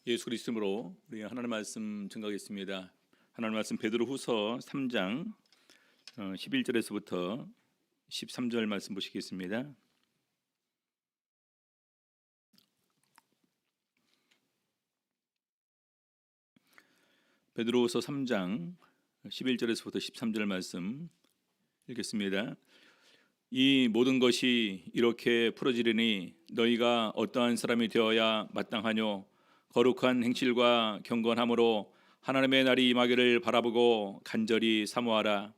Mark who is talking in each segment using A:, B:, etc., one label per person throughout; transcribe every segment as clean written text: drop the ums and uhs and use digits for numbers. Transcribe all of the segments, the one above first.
A: 예수 그리스도로 우리 하나님 말씀 증거하겠습니다. 하나님 말씀 베드로후서 3장 11절에서부터 13절 말씀 보시겠습니다. 베드로후서 3장 11절에서부터 13절 말씀 읽겠습니다. 이 모든 것이 이렇게 풀어지리니 너희가 어떠한 사람이 되어야 마땅하뇨. 거룩한 행실과 경건함으로 하나님의 날이 임하기를 바라보고 간절히 사모하라.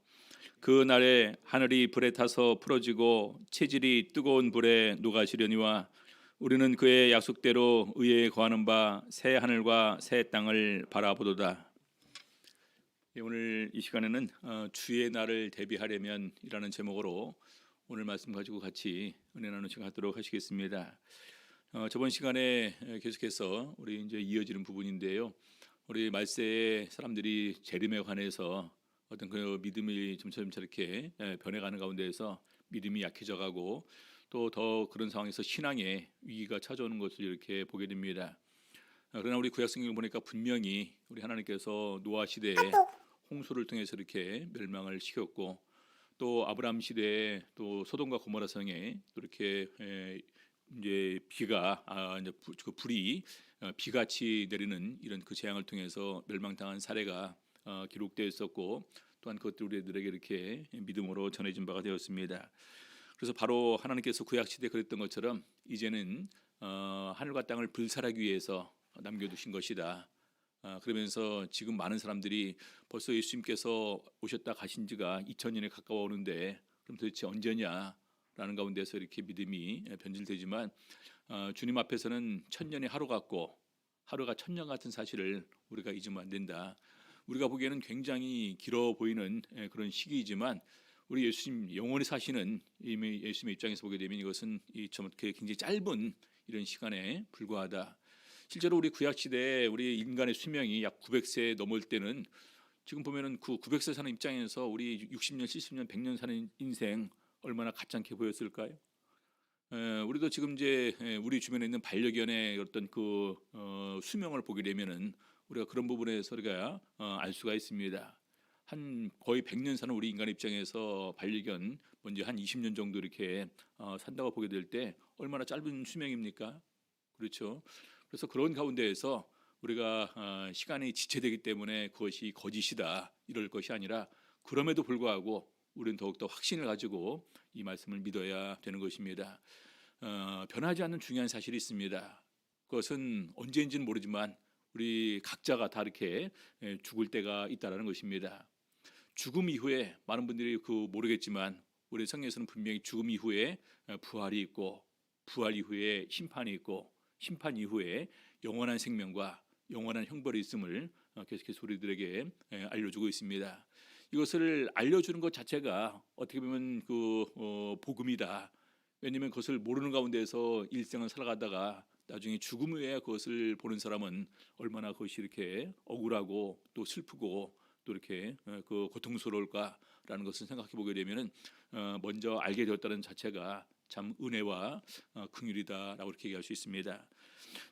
A: 그 날에 하늘이 불에 타서 풀어지고 체질이 뜨거운 불에 녹아지려니와 우리는 그의 약속대로 의에 거하는 바 새 하늘과 새 땅을 바라보도다. 오늘 이 시간에는 주의 날을 대비하려면 이라는 제목으로 오늘 말씀 가지고 같이 은혜 나누시 하도록 하시겠습니다. 저번 시간에 계속해서 우리 이제 이어지는 부분인데요. 우리 말세에 사람들이 재림에 관해서 어떤 그 믿음이 점점 이렇게 변해가는 가운데에서 믿음이 약해져가고 또 더 그런 상황에서 신앙의 위기가 찾아오는 것을 이렇게 보게 됩니다. 그러나 우리 구약성경을 보니까 분명히 우리 하나님께서 노아 시대에 홍수를 통해서 이렇게 멸망을 시켰고 또 아브라함 시대에 또 소돔과 고모라 성에 또 이렇게 이제 비가 이제 그 불이 비같이 내리는 이런 그 재앙을 통해서 멸망당한 사례가 기록되어 있었고 또한 그것도 우리들에게 이렇게 믿음으로 전해진 바가 되었습니다. 그래서 바로 하나님께서 구약 시대에 그랬던 것처럼 이제는 하늘과 땅을 불살하기 위해서 남겨두신 것이다. 그러면서 지금 많은 사람들이 벌써 예수님께서 오셨다 가신 지가 2000년에 가까워 오는데 그럼 도대체 언제냐라는 가운데서 이렇게 믿음이 변질되지만 주님 앞에서는 1000년이 하루 같고 하루가 1000년 같은 사실을 우리가 잊으면 안 된다. 우리가 보기에는 굉장히 길어 보이는 그런 시기이지만 우리 예수님 영원히 사시는 이미 예수님의 입장에서 보게 되면 이것은 굉장히 짧은 이런 시간에 불과하다. 실제로 우리 구약 시대에 우리 인간의 수명이 약 900세 넘을 때는 지금 보면은 그 900세 사는 입장에서 우리 60년, 70년, 100년 사는 인생 얼마나 가짜게 보였을까요? 우리도 지금 이제 우리 주변에 있는 반려견의 어떤 그 수명을 보게 되면은 우리가 그런 부분에서 우리가 알 수가 있습니다. 한 거의 100년 사는 우리 인간 입장에서 반려견 먼저 한 20년 정도 이렇게 산다고 보게 될 때 얼마나 짧은 수명입니까? 그렇죠. 그래서 그런 가운데에서 우리가 시간이 지체되기 때문에 그것이 거짓이다 이럴 것이 아니라 그럼에도 불구하고 우리는 더욱더 확신을 가지고 이 말씀을 믿어야 되는 것입니다. 변하지 않는 중요한 사실이 있습니다. 그것은 언제인지는 모르지만 우리 각자가 다 이렇게 죽을 때가 있다는 것입니다. 죽음 이후에 많은 분들이 모르겠지만 우리 성경에서는 분명히 죽음 이후에 부활이 있고 부활 이후에 심판이 있고 심판 이후에 영원한 생명과 영원한 형벌이 있음을 계속해서 우리들에게 알려주고 있습니다. 이것을 알려주는 것 자체가 어떻게 보면 복음이다. 왜냐하면 그것을 모르는 가운데서 일생을 살아가다가 나중에 죽음 후에 그것을 보는 사람은 얼마나 그것이 이렇게 억울하고 또 슬프고 또 이렇게 고통스러울까라는 것을 생각해 보게 되면은 먼저 알게 되었다는 자체가 참 은혜와 긍휼이다라고 이렇게 얘기할 수 있습니다.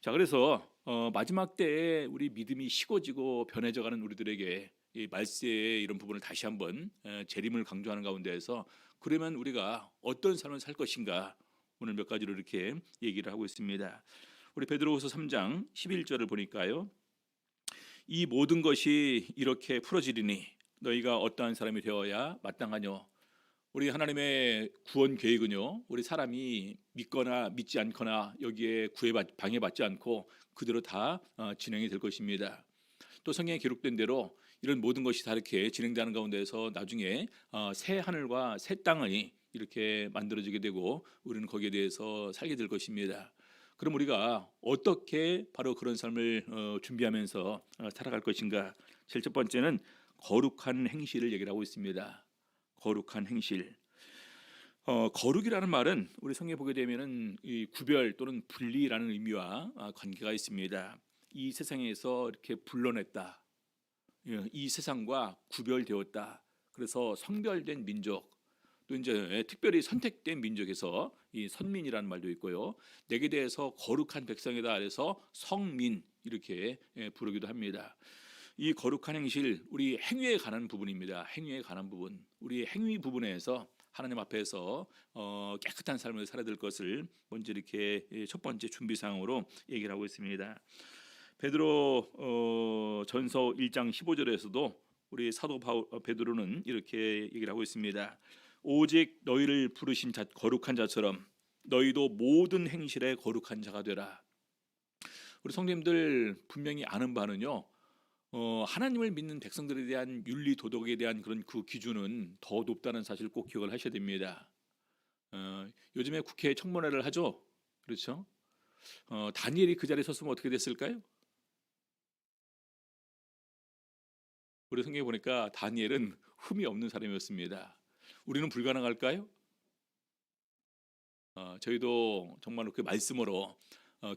A: 자, 그래서 마지막 때에 우리 믿음이 식어지고 변해져가는 우리들에게 이 말세의 이런 부분을 다시 한번 재림을 강조하는 가운데에서 그러면 우리가 어떤 삶을 살 것인가 오늘 몇 가지로 이렇게 얘기를 하고 있습니다. 우리 베드로후서 3장 11절을 보니까요. 이 모든 것이 이렇게 풀어지리니 너희가 어떠한 사람이 되어야 마땅하뇨. 우리 하나님의 구원 계획은요, 우리 사람이 믿거나 믿지 않거나 여기에 방해받지 않고 그대로 다 진행이 될 것입니다. 또 성경에 기록된 대로 이런 모든 것이 다 이렇게 진행되는 가운데서 나중에 새 하늘과 새 땅이 이렇게 만들어지게 되고 우리는 거기에 대해서 살게 될 것입니다. 그럼 우리가 어떻게 바로 그런 삶을 준비하면서 살아갈 것인가? 제일 첫 번째는 거룩한 행실을 얘기를 하고 있습니다. 거룩한 행실. 거룩이라는 말은 우리 성경에 보게 되면은 이 구별 또는 분리라는 의미와 관계가 있습니다. 이 세상에서 이렇게 불러냈다. 이 세상과 구별되었다. 그래서 성별된 민족, 또 이제 특별히 선택된 민족에서 이 선민이라는 말도 있고요. 내게 대해서 거룩한 백성이다. 그래서 성민 이렇게 부르기도 합니다. 이 거룩한 행실, 우리 행위에 관한 부분입니다. 행위에 관한 부분, 우리 행위 부분에서 하나님 앞에서 깨끗한 삶을 살아야 될 것을 먼저 이렇게 첫 번째 준비 사항으로 얘기를 하고 있습니다. 베드로 전서 1장 15절에서도 우리 사도 베드로는 이렇게 얘기를 하고 있습니다. 오직 너희를 부르신 거룩한 자처럼 너희도 모든 행실에 거룩한 자가 되라. 우리 성도님들 분명히 아는 바는요, 하나님을 믿는 백성들에 대한 윤리 도덕에 대한 그런 그 기준은 더 높다는 사실 꼭 기억을 하셔야 됩니다. 요즘에 국회에 청문회를 하죠, 그렇죠? 다니엘이 그 자리에 섰으면 어떻게 됐을까요? 우리 성경에 보니까 다니엘은 흠이 없는 사람이었습니다. 우리는 불가능할까요? 저희도 정말로 그 말씀으로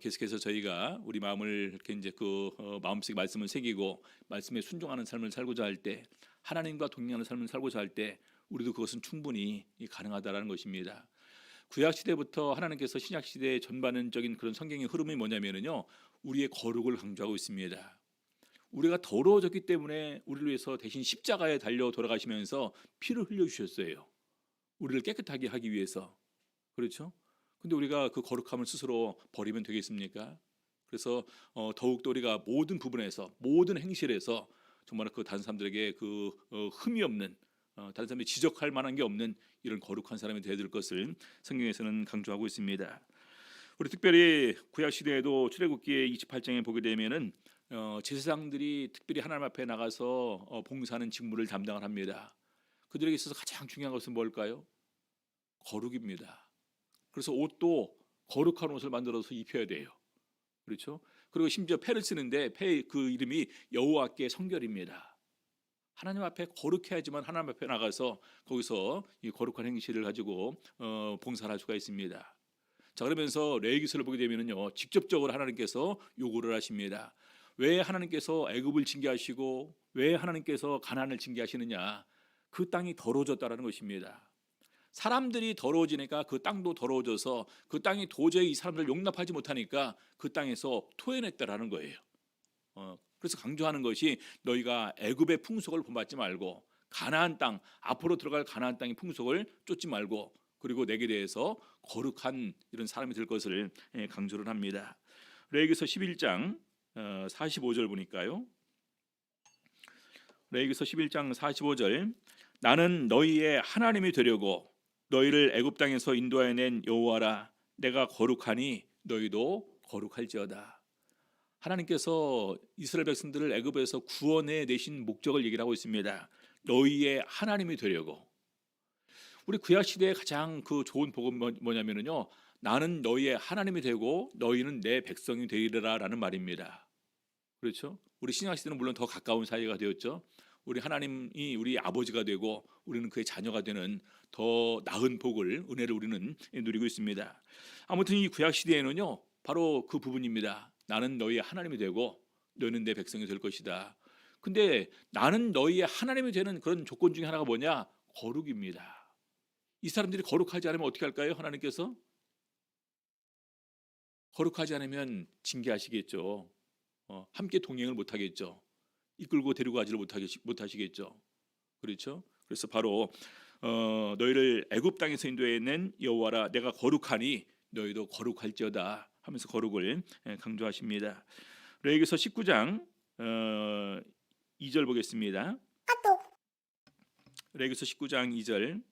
A: 계속해서 저희가 우리 마음을 이렇게 이제 마음속에 말씀을 새기고 말씀에 순종하는 삶을 살고자 할 때, 하나님과 동행하는 삶을 살고자 할 때 우리도 그것은 충분히 가능하다라는 것입니다. 구약 시대부터 하나님께서 신약 시대의 전반적인 그런 성경의 흐름이 뭐냐면요, 우리의 거룩을 강조하고 있습니다. 우리가 더러워졌기 때문에 우리를 위해서 대신 십자가에 달려 돌아가시면서 피를 흘려 주셨어요. 우리를 깨끗하게 하기 위해서. 그렇죠? 근데 우리가 그 거룩함을 스스로 버리면 되겠습니까? 그래서 더욱더 우리가 모든 부분에서, 모든 행실에서 정말 그 다른 사람들에게 흠이 없는, 다른 사람이 지적할 만한 게 없는 이런 거룩한 사람이 되어야 될 것을 성경에서는 강조하고 있습니다. 우리 특별히 구약 시대에도 출애굽기 28장에 보게 되면은 제사장들이 특별히 하나님 앞에 나가서 봉사하는 직무를 담당을 합니다. 그들에게 있어서 가장 중요한 것은 뭘까요? 거룩입니다. 그래서 옷도 거룩한 옷을 만들어서 입혀야 돼요. 그렇죠? 그리고 심지어 패를 쓰는데 패 그 이름이 여호와께 성결입니다. 하나님 앞에 거룩해야지만 하나님 앞에 나가서 거기서 이 거룩한 행실을 가지고 봉사를 할 수가 있습니다. 자, 그러면서 레위기서를 보게 되면은요, 직접적으로 하나님께서 요구를 하십니다. 왜 하나님께서 애굽을 징계하시고 왜 하나님께서 가나안을 징계하시느냐? 그 땅이 더러워졌다라는 것입니다. 사람들이 더러워지니까 그 땅도 더러워져서 그 땅이 도저히 이 사람들을 용납하지 못하니까 그 땅에서 토해냈다라는 거예요. 그래서 강조하는 것이 너희가 애굽의 풍속을 본받지 말고 가나안 땅, 앞으로 들어갈 가나안 땅의 풍속을 쫓지 말고, 그리고 내게 대해서 거룩한 이런 사람이 될 것을 강조를 합니다. 레위기서 11장 45절 보니까요. 레위기서 11장 45절, 나는 너희의 하나님이 되려고 너희를 애굽 땅에서 인도하여 낸 여호와라. 내가 거룩하니 너희도 거룩할지어다. 하나님께서 이스라엘 백성들을 애굽에서 구원해 내신 목적을 얘기를 하고 있습니다. 너희의 하나님이 되려고. 우리 구약 시대에 가장 좋은 복음은 뭐냐면요, 나는 너희의 하나님이 되고 너희는 내 백성이 되리라라는 말입니다. 그렇죠? 우리 신약 시대는 물론 더 가까운 사이가 되었죠. 우리 하나님이 우리 아버지가 되고 우리는 그의 자녀가 되는 더 나은 복을, 은혜를 우리는 누리고 있습니다. 아무튼 이 구약 시대에는요, 바로 그 부분입니다. 나는 너희의 하나님이 되고 너희는 내 백성이 될 것이다. 근데 나는 너희의 하나님이 되는 그런 조건 중에 하나가 뭐냐? 거룩입니다. 이 사람들이 거룩하지 않으면 어떻게 할까요? 하나님께서 거룩하지 않으면 징계하시겠죠. 함께 동행을 못하겠죠. 이끌고 데리고 가지를 못하시겠죠. 그렇죠? 그래서 바로 너희를 애굽 땅에서 인도해 낸 여호와라, 내가 거룩하니 너희도 거룩할지어다 하면서 거룩을 강조하십니다. 레위기서 19장 2절 보겠습니다. 레위기서 19장 2절,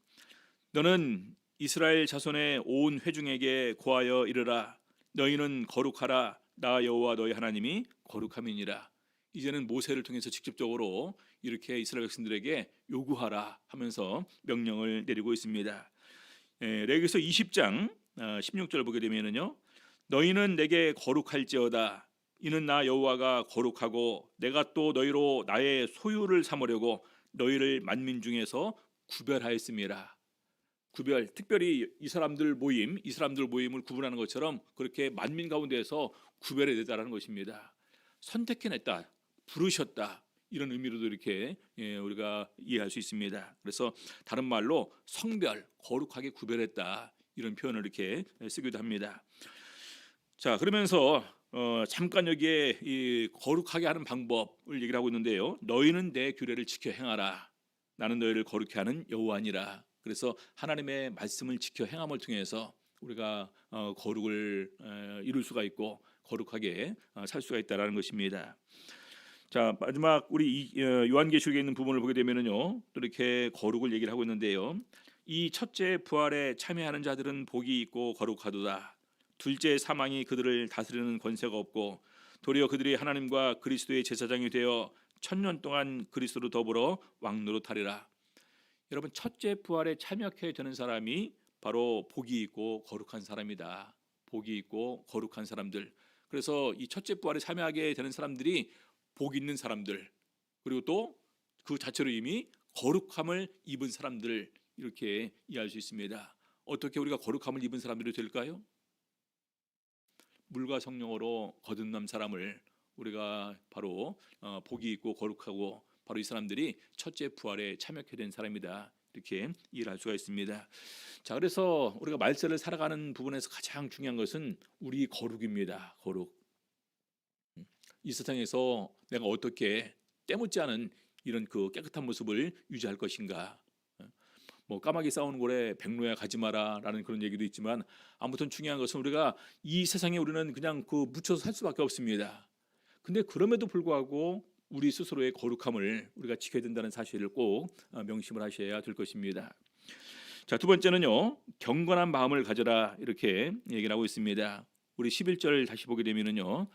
A: 너는 이스라엘 자손의 온 회중에게 고하여 이르라. 너희는 거룩하라. 나 여호와 너희 하나님이 거룩함이니라. 이제는 모세를 통해서 직접적으로 이렇게 이스라엘 백성들에게 요구하라 하면서 명령을 내리고 있습니다. 레위기서 20장 16절 보게 되면은요, 너희는 내게 거룩할지어다. 이는 나 여호와가 거룩하고 내가 또 너희로 나의 소유를 삼으려고 너희를 만민 중에서 구별하였음이라. 구별, 특별히 이 사람들 모임을 구분하는 것처럼 그렇게 만민 가운데에서 구별해냈다라는 것입니다. 선택해냈다, 부르셨다, 이런 의미로도 이렇게 우리가 이해할 수 있습니다. 그래서 다른 말로 성별, 거룩하게 구별했다, 이런 표현을 이렇게 쓰기도 합니다. 자, 그러면서 잠깐 여기에 이 거룩하게 하는 방법을 얘기를 하고 있는데요. 너희는 내 규례를 지켜 행하라. 나는 너희를 거룩히 하는 여호와니라. 그래서 하나님의 말씀을 지켜 행함을 통해서 우리가 거룩을 이룰 수가 있고 거룩하게 살 수가 있다라는 것입니다. 자, 마지막 우리 요한계시록에 있는 부분을 보게 되면은요, 또 이렇게 거룩을 얘기를 하고 있는데요. 이 첫째 부활에 참여하는 자들은 복이 있고 거룩하도다. 둘째 사망이 그들을 다스리는 권세가 없고 도리어 그들이 하나님과 그리스도의 제사장이 되어 1000년 동안 그리스도로 더불어 왕노릇하리라. 여러분, 첫째 부활에 참여하게 되는 사람이 바로 복이 있고 거룩한 사람이다. 복이 있고 거룩한 사람들. 그래서 이 첫째 부활에 참여하게 되는 사람들이 복 있는 사람들, 그리고 또 그 자체로 이미 거룩함을 입은 사람들, 이렇게 이해할 수 있습니다. 어떻게 우리가 거룩함을 입은 사람들이 될까요? 물과 성령으로 거듭난 사람을 우리가 바로 복이 있고 거룩하고 바로 이 사람들이 첫째 부활에 참여하게 된 사람이다, 이렇게 이해를 할 수가 있습니다. 자, 그래서 우리가 말세를 살아가는 부분에서 가장 중요한 것은 우리 거룩입니다. 거룩. 이 세상에서 내가 어떻게 때묻지 않은 이런 그 깨끗한 모습을 유지할 것인가. 뭐 까마귀 싸우는 곳에 백로야 가지 마라라는 그런 얘기도 있지만, 아무튼 중요한 것은 우리가 이 세상에 우리는 그냥 그 묻혀서 살 수밖에 없습니다. 근데 그럼에도 불구하고 우리 스스로의 거룩함을 우리가 지켜야 된다는 사실을 꼭 명심을 하셔야 될 것입니다. 자, 두 번째는요, 경건한 마음을 가져라, 이렇게 얘기를 하고 있습니다. 우리 11절 다시 보게 되면은요,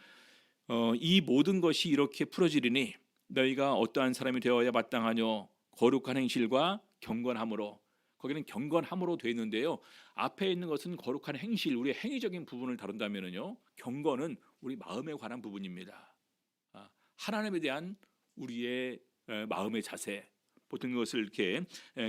A: 이 모든 것이 이렇게 풀어지리니 너희가 어떠한 사람이 되어야 마땅하뇨. 거룩한 행실과 경건함으로. 거기는 경건함으로 되어 있는데요, 앞에 있는 것은 거룩한 행실, 우리의 행위적인 부분을 다룬다면은요, 경건은 우리 마음에 관한 부분입니다. 하나님에 대한 우리의 마음의 자세, 보통 이것을 이렇게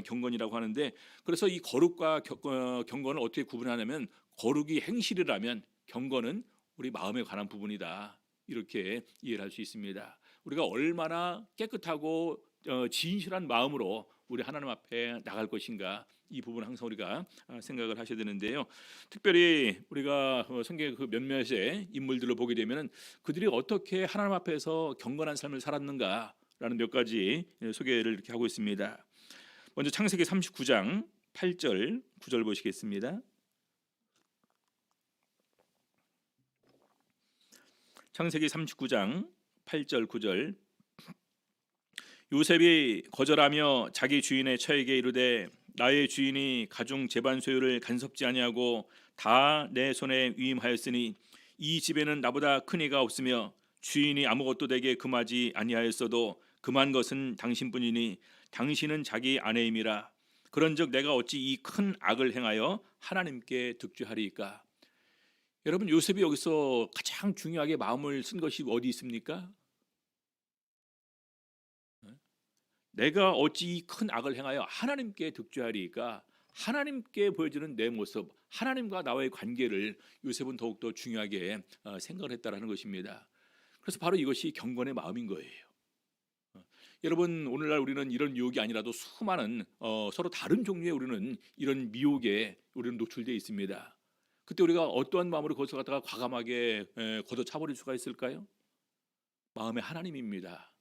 A: 경건이라고 하는데, 그래서 이 거룩과 경건을 어떻게 구분하냐면, 거룩이 행실이라면 경건은 우리 마음에 관한 부분이다, 이렇게 이해를 할 수 있습니다. 우리가 얼마나 깨끗하고 진실한 마음으로 우리 하나님 앞에 나갈 것인가, 이 부분 항상 우리가 생각을 하셔야 되는데요. 특별히 우리가 성경의 그 몇몇의 인물들을 보게 되면 그들이 어떻게 하나님 앞에서 경건한 삶을 살았는가라는 몇 가지 소개를 이렇게 하고 있습니다. 먼저 창세기 39장 8절 9절 보시겠습니다. 창세기 39장 8절 9절. 요셉이 거절하며 자기 주인의 처에게 이르되 나의 주인이 가중 재반 소유를 간섭지 아니하고 다 내 손에 위임하였으니 이 집에는 나보다 큰 이가 없으며 주인이 아무것도 내게 금하지 아니하였어도 금한 것은 당신뿐이니 당신은 자기 아내임이라. 그런즉 내가 어찌 이 큰 악을 행하여 하나님께 득죄하리이까. 여러분, 요셉이 여기서 가장 중요하게 마음을 쓴 것이 어디 있습니까? 내가 어찌 이 큰 악을 행하여 하나님께 득죄하리이까. 하나님께 보여주는 내 모습, 하나님과 나와의 관계를 요셉은 더욱더 중요하게 생각을 했다라는 것입니다. 그래서 바로 이것이 경건의 마음인 거예요. 여러분, 오늘날 우리는 이런 유혹이 아니라도 수많은 서로 다른 종류의 우리는 이런 미혹에 우리는 노출되어 있습니다. 그때 우리가 어떠한 마음으로 그것을 갖다가 과감하게 걷어차버릴 수가 있을까요? 마음의 하나님입니다.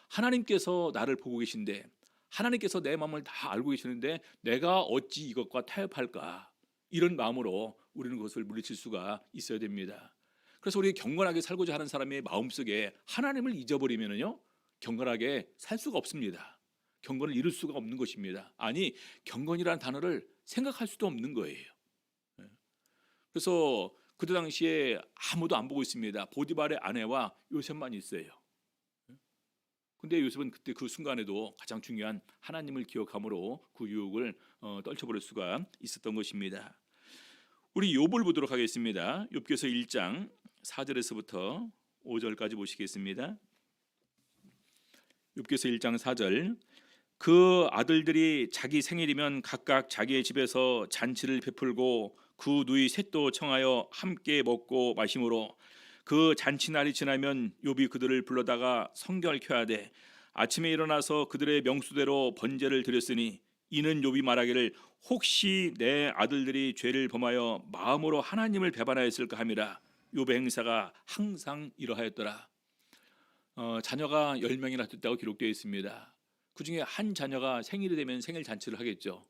A: 하나님께서 나를 보고 계신데, 하나님께서 내 마음을 다 알고 계시는데 내가 어찌 이것과 타협할까, 이런 마음으로 우리는 그것을 물리칠 수가 있어야 됩니다. 그래서 우리 경건하게 살고자 하는 사람의 마음속에 하나님을 잊어버리면요, 경건하게 살 수가 없습니다. 경건을 이룰 수가 없는 것입니다. 아니, 경건이라는 단어를 생각할 수도 없는 거예요. 그래서 그때 당시에 아무도 안 보고 있습니다. 보디발의 아내와 요셉만 있어요. 근데 요셉은 그때 그 순간에도 가장 중요한 하나님을 기억함으로 그 유혹을 떨쳐버릴 수가 있었던 것입니다. 우리 욥을 보도록 하겠습니다. 욥기서 1장 4절에서부터 5절까지 보시겠습니다. 욥기서 1장 4절. 그 아들들이 자기 생일이면 각각 자기의 집에서 잔치를 베풀고 그 누이 셋도 청하여 함께 먹고 마심으로 그 잔치날이 지나면 욥이 그들을 불러다가 성경을 켜야되 아침에 일어나서 그들의 명수대로 번제를 드렸으니 이는 욥이 말하기를 혹시 내 아들들이 죄를 범하여 마음으로 하나님을 배반하였을까 함이라. 욥의 행사가 항상 이러하였더라. 자녀가 10명이나 됐다고 기록되어 있습니다. 그중에 한 자녀가 생일이 되면 생일 잔치를 하겠죠.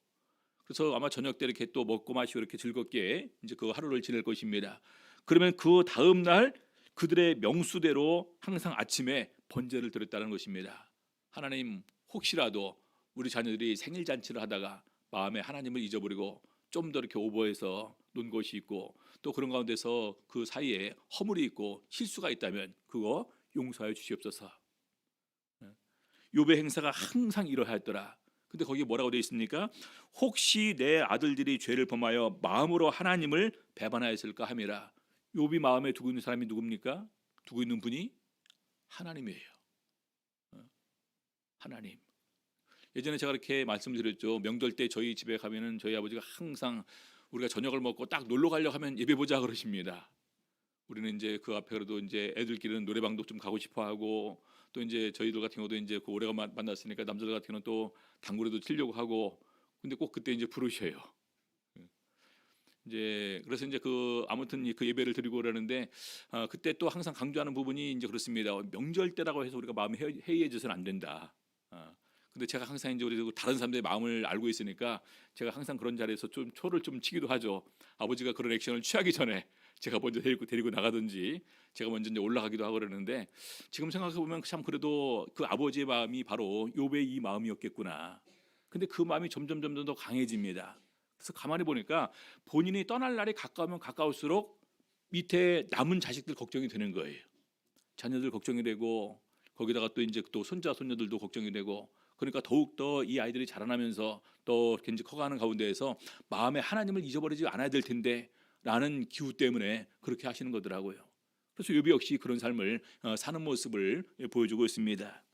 A: 그래서 아마 저녁 때 이렇게 또 먹고 마시고 이렇게 즐겁게 이제 그 하루를 지낼 것입니다. 그러면 그 다음 날 그들의 명수대로 항상 아침에 번제를 드렸다는 것입니다. 하나님, 혹시라도 우리 자녀들이 생일 잔치를 하다가 마음에 하나님을 잊어버리고 좀 더 이렇게 오버해서 논 것이 있고 또 그런 가운데서 그 사이에 허물이 있고 실수가 있다면 그거 용서하여 주시옵소서. 욥의 행사가 항상 이러하였더라. 근데 거기에 뭐라고 되어 있습니까? 혹시 내 아들들이 죄를 범하여 마음으로 하나님을 배반하였을까 함이라. 욥이 마음에 두고 있는 사람이 누굽니까? 두고 있는 분이 하나님이에요. 하나님. 예전에 제가 이렇게 말씀을 드렸죠. 명절 때 저희 집에 가면은 저희 아버지가 항상 우리가 저녁을 먹고 딱 놀러 가려고 하면 예배 보자 그러십니다. 우리는 이제 그 앞에 그래도 이제 애들끼리는 노래방도 좀 가고 싶어 하고 또 이제 저희들 같은 경우도 이제 그 오래가 만났으니까 남자들 같은 경우는 또 당구라도 치려고 하고 근데 꼭 그때 이제 부르셔요. 이제 그래서 이제 그 아무튼 그 예배를 드리고 그러는데 그때 또 항상 강조하는 부분이 이제 그렇습니다. 명절 때라고 해서 우리가 마음이 해이해져서는 안 된다. 근데 제가 항상 이제 우리 다른 사람들의 마음을 알고 있으니까 제가 항상 그런 자리에서 좀 초를 좀 치기도 하죠. 아버지가 그런 액션을 취하기 전에 제가 먼저 데리고 나가든지 제가 먼저 이제 올라가기도 하고 그러는데 지금 생각해 보면 참 그래도 그 아버지의 마음이 바로 욥의 이 마음이었겠구나. 근데 그 마음이 점점 더 강해집니다. 그래서 가만히 보니까 본인이 떠날 날이 가까우면 가까울수록 밑에 남은 자식들 걱정이 되는 거예요. 자녀들 걱정이 되고 거기다가 또 이제 또 손자 손녀들도 걱정이 되고 그러니까 더욱 더 이 아이들이 자라나면서 또 이제 커가는 가운데에서 마음에 하나님을 잊어버리지 않아야 될 텐데라는 기우 때문에 그렇게 하시는 거더라고요. 그래서 욥이 역시 그런 삶을 사는 모습을 보여주고 있습니다.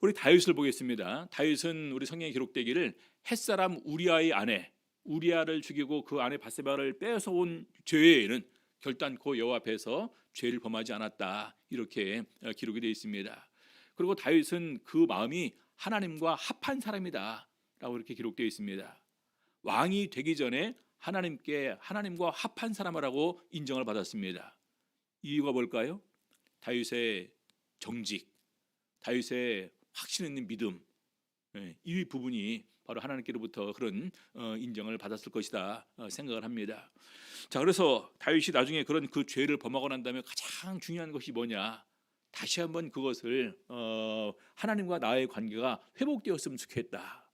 A: 우리 다윗을 보겠습니다. 다윗은 우리 성경에 기록되기를 햇사람 우리아의 아내 우리아를 죽이고 그 아내 바세바를 빼앗아온 죄에는 결단코 여호와 앞에서 죄를 범하지 않았다 이렇게 기록이 되어 있습니다. 그리고 다윗은 그 마음이 하나님과 합한 사람이다 라고 이렇게 기록되어 있습니다. 왕이 되기 전에 하나님과 합한 사람이라고 인정을 받았습니다. 이유가 뭘까요? 다윗의 정직, 다윗의 확신 있는 믿음, 이 부분이 바로 하나님께로부터 그런 인정을 받았을 것이다 생각을 합니다. 자, 그래서 다윗이 나중에 그런 그 죄를 범하고 난 다음에 가장 중요한 것이 뭐냐? 다시 한번 그것을 하나님과 나의 관계가 회복되었으면 좋겠다.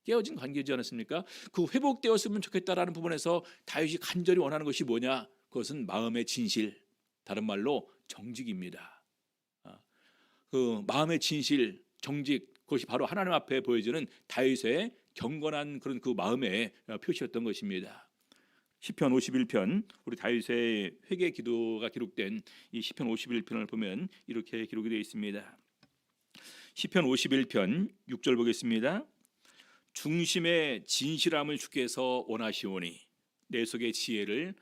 A: 깨어진 관계지 않았습니까? 그 회복되었으면 좋겠다라는 부분에서 다윗이 간절히 원하는 것이 뭐냐? 그것은 마음의 진실, 다른 말로 정직입니다. 그 마음의 진실, 정직, 그것이 바로 하나님 앞에 보여지는 다윗의 경건한 그런 그 마음의 표시였던 것입니다. 시편 51편 우리 다윗의 회개 기도가 기록된 이 시편 51편을 보면 이렇게 기록이 되어 있습니다. 시편 51편 6절 보겠습니다. 중심의 진실함을 주께서 원하시오니 내 속의 지혜를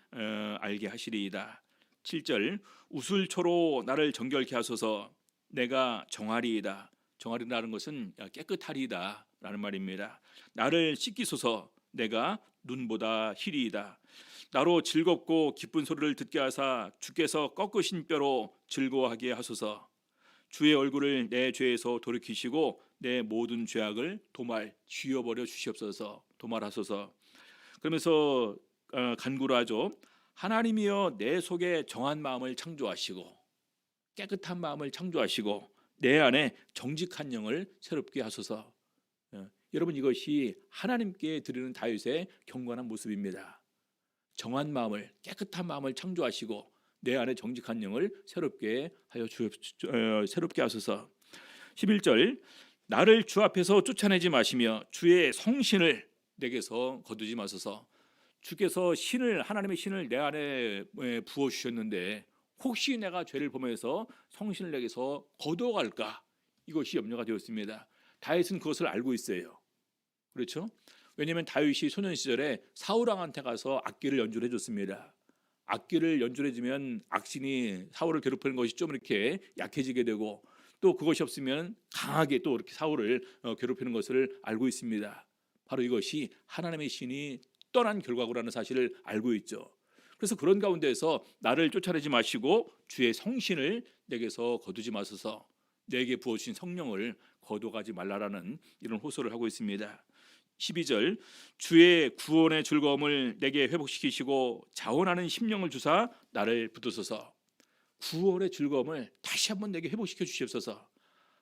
A: 알게 하시리이다. 7절 우슬초로 나를 정결케 하소서 내가 정하리이다. 정하리라는 것은 깨끗하리이다 라는 말입니다. 나를 씻기소서 내가 눈보다 희리이다. 나로 즐겁고 기쁜 소리를 듣게 하사 주께서 꺾으신 뼈로 즐거워하게 하소서. 주의 얼굴을 내 죄에서 돌이키시고 내 모든 죄악을 도말 지워버려 주시옵소서. 도말하소서. 그러면서 간구를 하죠. 하나님이여 내 속에 정한 마음을 창조하시고 깨끗한 마음을 창조하시고 내 안에 정직한 영을 새롭게 하소서. 여러분 이것이 하나님께 드리는 다윗의 경건한 모습입니다. 정한 마음을 깨끗한 마음을 창조하시고 내 안에 정직한 영을 새롭게 하소서. 11절 나를 주 앞에서 쫓아내지 마시며 주의 성신을 내게서 거두지 마소서. 주께서 하나님의 신을 내 안에 부어 주셨는데 혹시 내가 죄를 범해서 성신을 내게서 거두어갈까? 이것이 염려가 되었습니다. 다윗은 그것을 알고 있어요. 그렇죠? 왜냐하면 다윗이 소년 시절에 사울왕한테 가서 악기를 연주를 해줬습니다. 악기를 연주를 해주면 악신이 사울을 괴롭히는 것이 좀 이렇게 약해지게 되고 또 그것이 없으면 강하게 또 이렇게 사울을 괴롭히는 것을 알고 있습니다. 바로 이것이 하나님의 신이 떠난 결과라는 사실을 알고 있죠. 그래서 그런 가운데에서 나를 쫓아내지 마시고 주의 성신을 내게서 거두지 마소서, 내게 부어주신 성령을 거둬가지 말라라는 이런 호소를 하고 있습니다. 12절, 주의 구원의 즐거움을 내게 회복시키시고 자원하는 심령을 주사 나를 붙드소서. 구원의 즐거움을 다시 한번 내게 회복시켜 주시옵소서.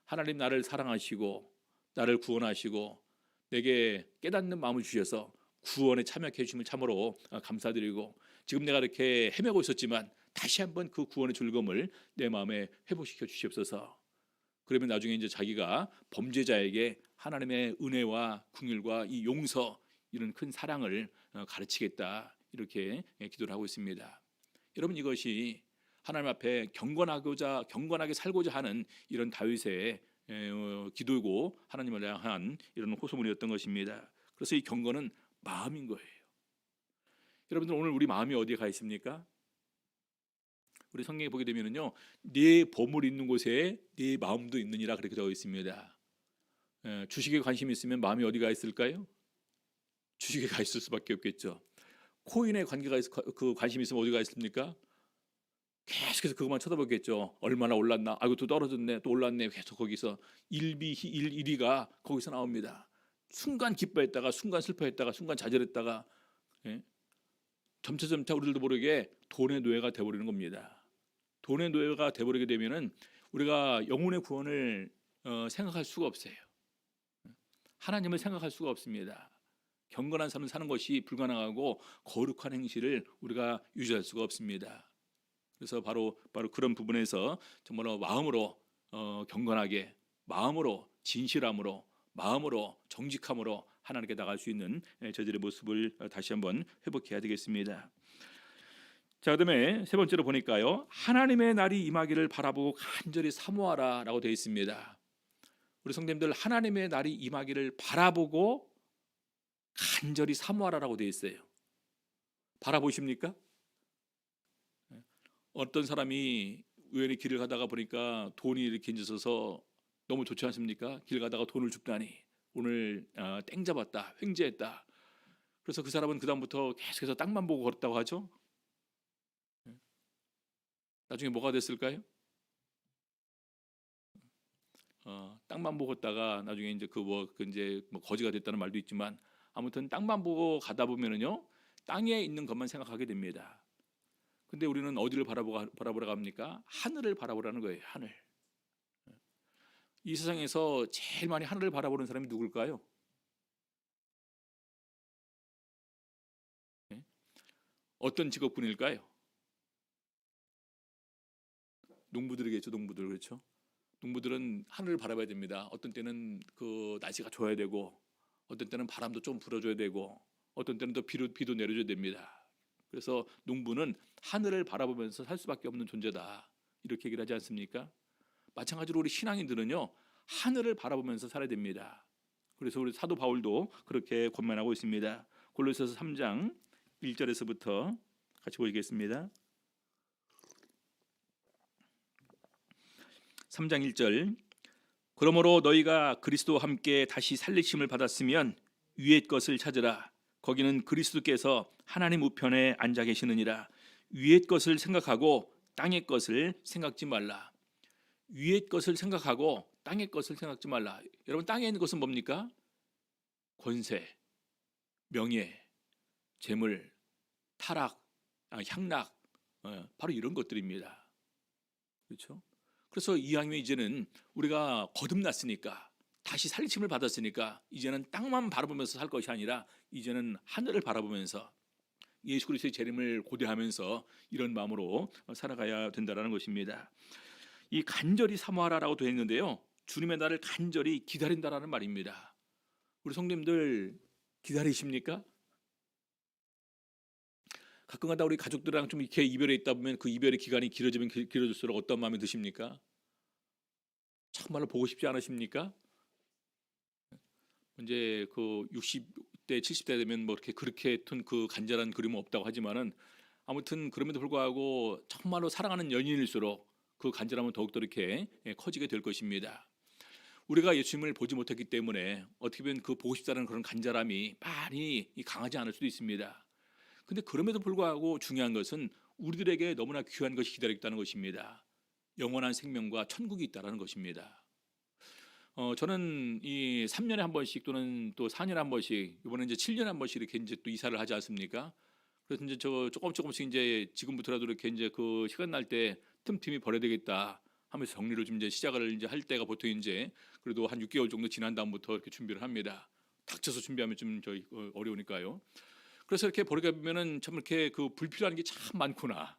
A: 하나님 나를 사랑하시고 나를 구원하시고 내게 깨닫는 마음을 주셔서 구원에 참여해 주심을 참으로 감사드리고, 지금 내가 이렇게 헤매고 있었지만 다시 한번 그 구원의 즐거움을 내 마음에 회복시켜 주시옵소서. 그러면 나중에 이제 자기가 범죄자에게 하나님의 은혜와 긍휼과 이 용서, 이런 큰 사랑을 가르치겠다, 이렇게 기도를 하고 있습니다. 여러분, 이것이 하나님 앞에 경건하게 살고자 하는 이런 다윗의 기도고 하나님을 향한 이런 호소문이었던 것입니다. 그래서 이 경건은 마음인 거예요. 여러분들, 오늘 우리 마음이 어디에 가 있습니까? 우리 성경에 보게 되면은요, 네 보물 있는 곳에 네 마음도 있느니라, 그렇게 되어 있습니다. 주식에 관심이 있으면 마음이 어디가 있을까요? 주식에 가 있을 수밖에 없겠죠. 코인에 관심이 있으면 어디가 있습니까? 계속해서 그것만 쳐다보겠죠. 얼마나 올랐나? 아이고, 또 떨어졌네. 또 올랐네. 계속 거기서 1위가 거기서 나옵니다. 순간 기뻐했다가 순간 슬퍼했다가 순간 좌절했다가, 점차 우리들도 모르게 돈의 노예가 되어버리는 겁니다. 돈의 노예가 되어버리게 되면은 우리가 영혼의 구원을 생각할 수가 없어요. 하나님을 생각할 수가 없습니다. 경건한 삶을 사는 것이 불가능하고 거룩한 행실을 우리가 유지할 수가 없습니다. 그래서 바로 그런 부분에서 정말로 마음으로 경건하게, 마음으로 진실함으로, 마음으로 정직함으로 하나님께 나갈 수 있는 저들의 모습을 다시 한번 회복해야 되겠습니다. 자, 그다음에 세 번째로 보니까요, 하나님의 날이 임하기를 바라보고 간절히 사모하라라고 되어 있습니다. 우리 성도님들, 하나님의 날이 임하기를 바라보고 간절히 사모하라라고 되어 있어요. 바라보십니까? 어떤 사람이 우연히 길을 가다가 보니까 돈이 이렇게 있어서 너무 좋지 않습니까? 길 가다가 돈을 줍다니, 오늘 땡 잡았다, 횡재했다. 그래서 그 사람은 그 다음부터 계속해서 땅만 보고 걸었다고 하죠. 나중에 뭐가 됐을까요? 땅만 보고 걷다가 나중에 이제 이제 거지가 됐다는 말도 있지만, 아무튼 땅만 보고 가다 보면은요, 땅에 있는 것만 생각하게 됩니다. 근데 우리는 어디를 바라보라고 합니까? 하늘을 바라보라는 거예요. 하늘. 이 세상에서 제일 많이 하늘을 바라보는 사람이 누굴까요? 어떤 직업군일까요? 농부들이겠죠. 농부들. 그렇죠. 농부들은 하늘을 바라봐야 됩니다. 어떤 때는 그 날씨가 좋아야 되고, 어떤 때는 바람도 좀 불어줘야 되고, 어떤 때는 또 비도 내려줘야 됩니다. 그래서 농부는 하늘을 바라보면서 살 수밖에 없는 존재다, 이렇게 얘기를 하지 않습니까? 마찬가지로 우리 신앙인들은요, 하늘을 바라보면서 살아야 됩니다. 그래서 우리 사도 바울도 그렇게 권면하고 있습니다. 골로새서 3장 1절에서부터 같이 보시겠습니다. 3장 1절, 그러므로 너희가 그리스도와 함께 다시 살리심을 받았으면 위의 것을 찾으라. 거기는 그리스도께서 하나님 우편에 앉아 계시느니라. 위의 것을 생각하고 땅의 것을 생각지 말라. 위의 것을 생각하고 땅의 것을 생각지 말라. 여러분, 땅에 있는 것은 뭡니까? 권세, 명예, 재물, 타락, 향락, 바로 이런 것들입니다. 그렇죠? 그래서 이왕이면 이제는 우리가 거듭났으니까, 다시 살리심을 받았으니까, 이제는 땅만 바라보면서 살 것이 아니라 이제는 하늘을 바라보면서 예수 그리스도의 재림을 고대하면서 이런 마음으로 살아가야 된다는 것입니다. 이 간절히 사모하라라고 되어 있는데요, 주님의 날을 간절히 기다린다라는 말입니다. 우리 성도님들 기다리십니까? 가끔가다 우리 가족들이랑 좀 이렇게 이별에 있다 보면 그 이별의 기간이 길어지면 길어질수록 어떤 마음이 드십니까? 정말로 보고 싶지 않으십니까? 이제 그 60대, 70대 되면 뭐 그렇게 그 간절한 그림은 없다고 하지만은, 아무튼 그럼에도 불구하고 정말로 사랑하는 연인일수록 그 간절함은 더욱더 이렇게 커지게 될 것입니다. 우리가 예수님을 보지 못했기 때문에 어떻게 보면 그 보고 싶다는 그런 간절함이 많이 강하지 않을 수도 있습니다. 근데 그럼에도 불구하고 중요한 것은 우리들에게 너무나 귀한 것이 기다리고 있다는 것입니다. 영원한 생명과 천국이 있다는 것입니다. 저는 이 3년에 한 번씩 또는 또 4년에 한 번씩, 이번에 이제 7년에 한 번씩 이렇게 이제 또 이사를 하지 않습니까? 그래서 이제 저 조금씩 이제 지금부터라도 이렇게 이제 그 시간 날 때 틈틈이 벌어야 되겠다 하면서 정리를 좀 이제 시작을 이제 할 때가 보통 이제 그래도 한 6개월 정도 지난 다음부터 이렇게 준비를 합니다. 닥쳐서 준비하면 좀 저희 어려우니까요. 그래서 이렇게 버리게 보면은 참 이렇게 그 불필요한 게 참 많구나.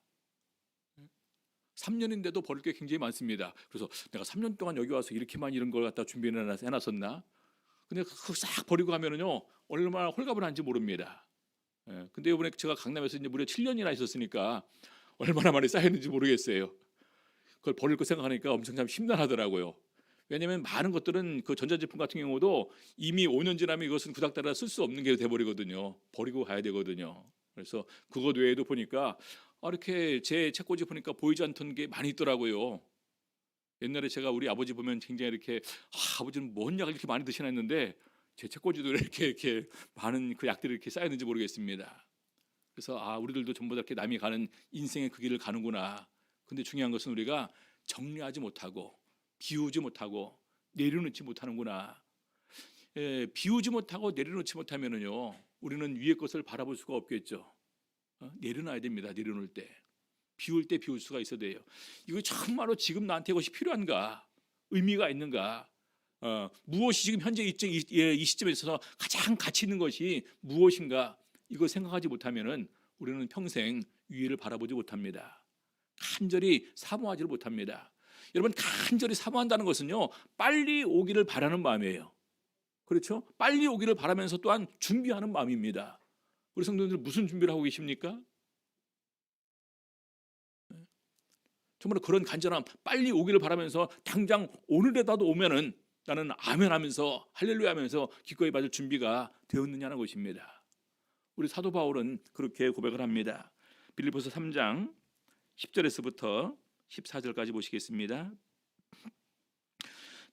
A: 3년인데도 버릴 게 굉장히 많습니다. 그래서 내가 3년 동안 여기 와서 이렇게 많이 이런 걸 갖다 준비해놨었나? 근데 그거 싹 버리고 가면은요 얼마나 홀가분한지 모릅니다. 근데 이번에 제가 강남에서 이제 무려 7년이나 있었으니까 얼마나 많이 쌓였는지 모르겠어요. 그걸 버릴 거 생각하니까 엄청 참 심란하더라고요. 왜냐하면 많은 것들은 그 전자제품 같은 경우도 이미 5년 지나면 이것은 구닥다라 쓸 수 없는 게 돼버리거든요. 버리고 가야 되거든요. 그래서 그것 외에도 보니까 이렇게 제 책꽂이 보니까 보이지 않던 게 많이 있더라고요. 옛날에 제가 우리 아버지 보면 굉장히 이렇게 아버지는 뭔 약을 이렇게 많이 드시나 했는데 제 책꽂이도 이렇게 많은 그 약들이 이렇게 쌓였는지 모르겠습니다. 그래서 우리들도 전부 다 이렇게 남이 가는 인생의 그 길을 가는구나. 근데 중요한 것은 우리가 정리하지 못하고 비우지 못하고 내려놓지 못하는구나. 비우지 못하고 내려놓지 못하면은요 우리는 위의 것을 바라볼 수가 없겠죠. 내려놔야 됩니다. 내려놓을 때, 비울 때 비울 수가 있어야 돼요. 이거 정말로 지금 나한테 이것이 필요한가, 의미가 있는가, 무엇이 지금 현재 이 시점에 있어서 가장 가치 있는 것이 무엇인가, 이거 생각하지 못하면은 우리는 평생 위를 바라보지 못합니다. 간절히 사모하지를 못합니다. 여러분, 간절히 사모한다는 것은요 빨리 오기를 바라는 마음이에요. 그렇죠? 빨리 오기를 바라면서 또한 준비하는 마음입니다. 우리 성도님들 무슨 준비를 하고 계십니까? 정말 그런 간절함, 빨리 오기를 바라면서 당장 오늘에라도 오면은 나는 아멘 하면서 할렐루야 하면서 기꺼이 받을 준비가 되었느냐는 것입니다. 우리 사도 바울은 그렇게 고백을 합니다. 빌립보서 3장 10절에서부터 14절까지 보시겠습니다.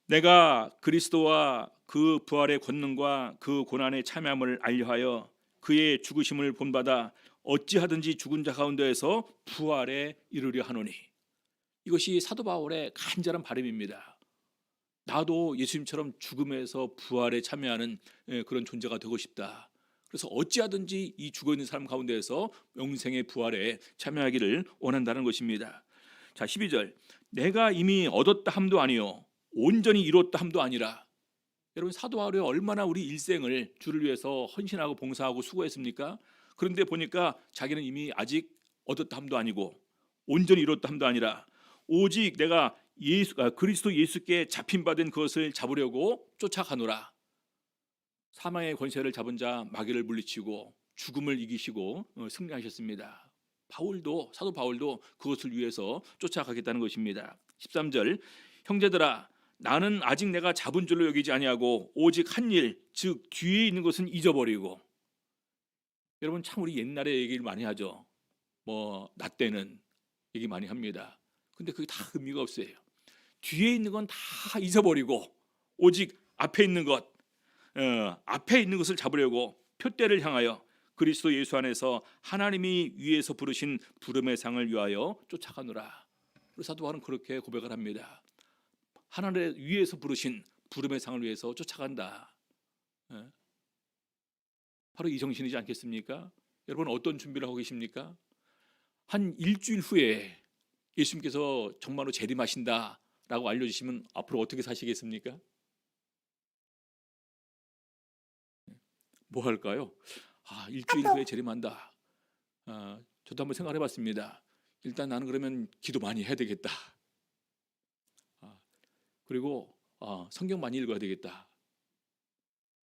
A: 내가 그리스도와 그 부활의 권능과 그 고난의 참여함을 알려하여 그의 죽으심을 본받아 어찌하든지 죽은 자 가운데에서 부활에 이르려 하노니. 이것이 사도 바울의 간절한 바람입니다. 나도 예수님처럼 죽음에서 부활에 참여하는 그런 존재가 되고 싶다. 그래서 어찌하든지 이 죽어있는 사람 가운데에서 영생의 부활에 참여하기를 원한다는 것입니다. 자, 12절. 내가 이미 얻었다 함도 아니요 온전히 이뤘다 함도 아니라. 여러분, 사도 바울이 얼마나 우리 일생을 주를 위해서 헌신하고 봉사하고 수고했습니까? 그런데 보니까 자기는 이미 아직 얻었다 함도 아니고 온전히 이뤘다 함도 아니라 오직 내가 그리스도 예수께 잡힌 바 된 그것을 잡으려고 쫓아가노라. 사망의 권세를 잡은 자 마귀를 물리치고 죽음을 이기시고 승리하셨습니다. 사도 바울도 그것을 위해서 쫓아가겠다는 것입니다. 13절. 형제들아, 나는 아직 내가 잡은 줄로 여기지 아니하고 오직 한 일, 즉 뒤에 있는 것은 잊어버리고. 여러분, 참 우리 옛날에 얘기를 많이 하죠. 나 때는 얘기 많이 합니다. 근데 그게 다 의미가 없어요. 뒤에 있는 건 다 잊어버리고 오직 앞에 있는 것을 잡으려고 표대를 향하여 그리스도 예수 안에서 하나님이 위에서 부르신 부름의 상을 위하여 쫓아가노라. 사도 바울은 그렇게 고백을 합니다. 하나님 위에서 부르신 부름의 상을 위해서 쫓아간다. 바로 이 정신이지 않겠습니까? 여러분, 어떤 준비를 하고 계십니까? 한 일주일 후에 예수님께서 정말로 재림하신다라고 알려주시면 앞으로 어떻게 사시겠습니까? 뭐 할까요? 일주일 후에 재림한다. 저도 한번 생각해 봤습니다. 일단 나는 그러면 기도 많이 해야 되겠다. 그리고 성경 많이 읽어야 되겠다.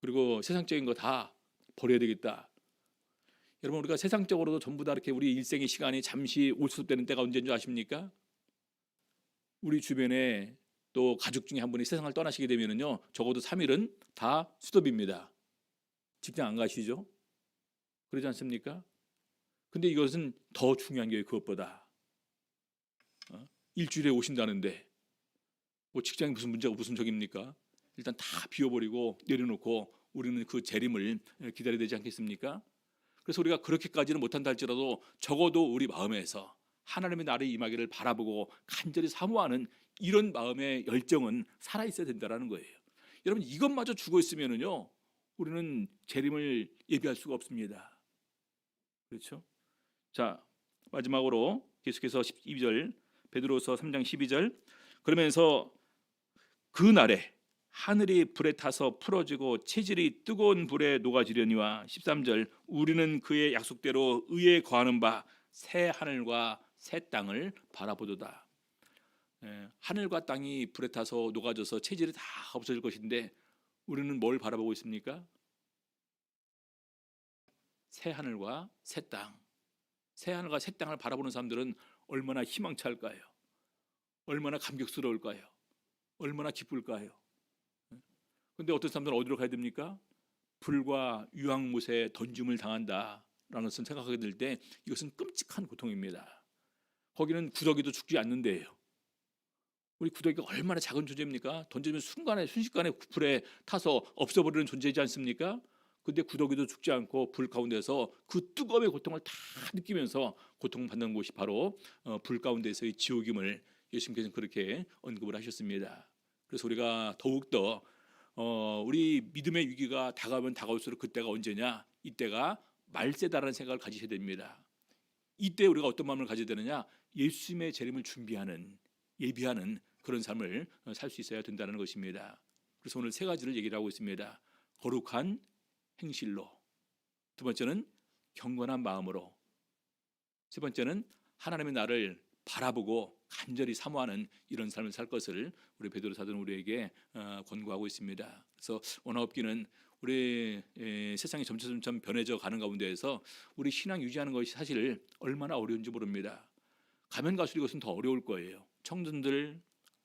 A: 그리고 세상적인 거 다 버려야 되겠다. 여러분, 우리가 세상적으로도 전부 다 이렇게 우리 일생의 시간이 잠시 오수되는 때가 언제인 줄 아십니까? 우리 주변에 또 가족 중에 한 분이 세상을 떠나시게 되면은요, 적어도 3일은 다 스톱입니다. 직장 안 가시죠? 그러지 않습니까? 근데 이것은 더 중요한 게 그것보다 일주일에 오신다는데 직장이 무슨 문제가 무슨 적입니까? 일단 다 비워버리고 내려놓고 우리는 그 재림을 기다려야 되지 않겠습니까? 그래서 우리가 그렇게까지는 못한다 할지라도 적어도 우리 마음에서 하나님의 나라의 임하기를 바라보고 간절히 사모하는 이런 마음의 열정은 살아 있어야 된다는 거예요. 여러분, 이것마저 죽어 있으면은요, 우리는 재림을 예비할 수가 없습니다. 그렇죠? 자, 마지막으로 계속해서 12절, 베드로서 3장 12절. 그러면서 그 날에 하늘이 불에 타서 풀어지고 체질이 뜨거운 불에 녹아지려니와 13절, 우리는 그의 약속대로 의에 거하는 바 새 하늘과 새 땅을 바라보도다. 하늘과 땅이 불에 타서 녹아져서 체질이 다 없어질 것인데 우리는 뭘 바라보고 있습니까? 새 하늘과 새 땅. 새 하늘과 새 땅을 바라보는 사람들은 얼마나 희망찬까요? 얼마나 감격스러울까요? 얼마나 기쁠까요? 근데 어떤 사람들은 어디로 가야 됩니까? 불과 유황못에 던짐을 당한다라는 것을 생각하게 될 때 이것은 끔찍한 고통입니다. 거기는 구더기도 죽지 않는데요. 우리 구더기가 얼마나 작은 존재입니까? 던지면 순식간에 불에 타서 없어버리는 존재이지 않습니까? 근데 구더기도 죽지 않고 불 가운데서 그 뜨거움의 고통을 다 느끼면서 고통받는 곳이 바로 불 가운데서의 지옥임을 예수님께서는 그렇게 언급을 하셨습니다. 그래서 우리가 더욱더 우리 믿음의 위기가 다가오면 다가올수록 그때가 언제냐? 이때가 말세다라는 생각을 가지셔야 됩니다. 이때 우리가 어떤 마음을 가져야 되느냐? 예수님의 재림을 준비하는, 예비하는 그런 삶을 살 수 있어야 된다는 것입니다. 그래서 오늘 세 가지를 얘기를 하고 있습니다. 거룩한 행실로, 두 번째는 경건한 마음으로, 세 번째는 하나님의 나를 바라보고 간절히 사모하는 이런 삶을 살 것을 우리 베드로 사도는 우리에게 권고하고 있습니다. 그래서 원화업기는 우리 세상이 점점 변해져 가는 가운데에서 우리 신앙 유지하는 것이 사실 얼마나 어려운지 모릅니다. 가면 갈수록 이것은 더 어려울 거예요. 청년들,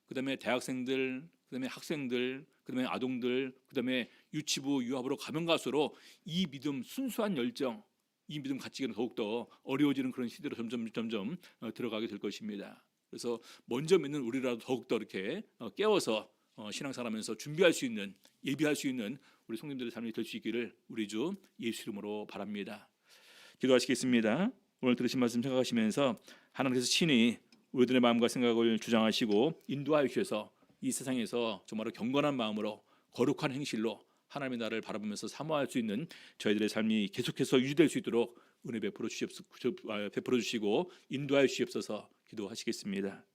A: 그다음에 대학생들, 그다음에 학생들, 그다음에 아동들, 그다음에 유치부, 유아부로 가면 갈수록 이 믿음, 순수한 열정, 이 믿음 가치가 더욱더 어려워지는 그런 시대로 점점 들어가게 될 것입니다. 그래서 먼저 믿는 우리라도 더욱더 이렇게 깨워서 신앙생활하면서 준비할 수 있는, 예비할 수 있는 우리 성도님들의 삶이 될 수 있기를 우리 주 예수 이름으로 바랍니다. 기도하시겠습니다. 오늘 들으신 말씀 생각하시면서 하나님께서 친히 우리들의 마음과 생각을 주장하시고 인도하여 주셔서 이 세상에서 정말로 경건한 마음으로 거룩한 행실로 하나님의 나라를 바라보면서 사모할 수 있는 저희들의 삶이 계속해서 유지될 수 있도록 은혜 베풀어 주시고 인도하여 주시옵소서. 기도하시겠습니다.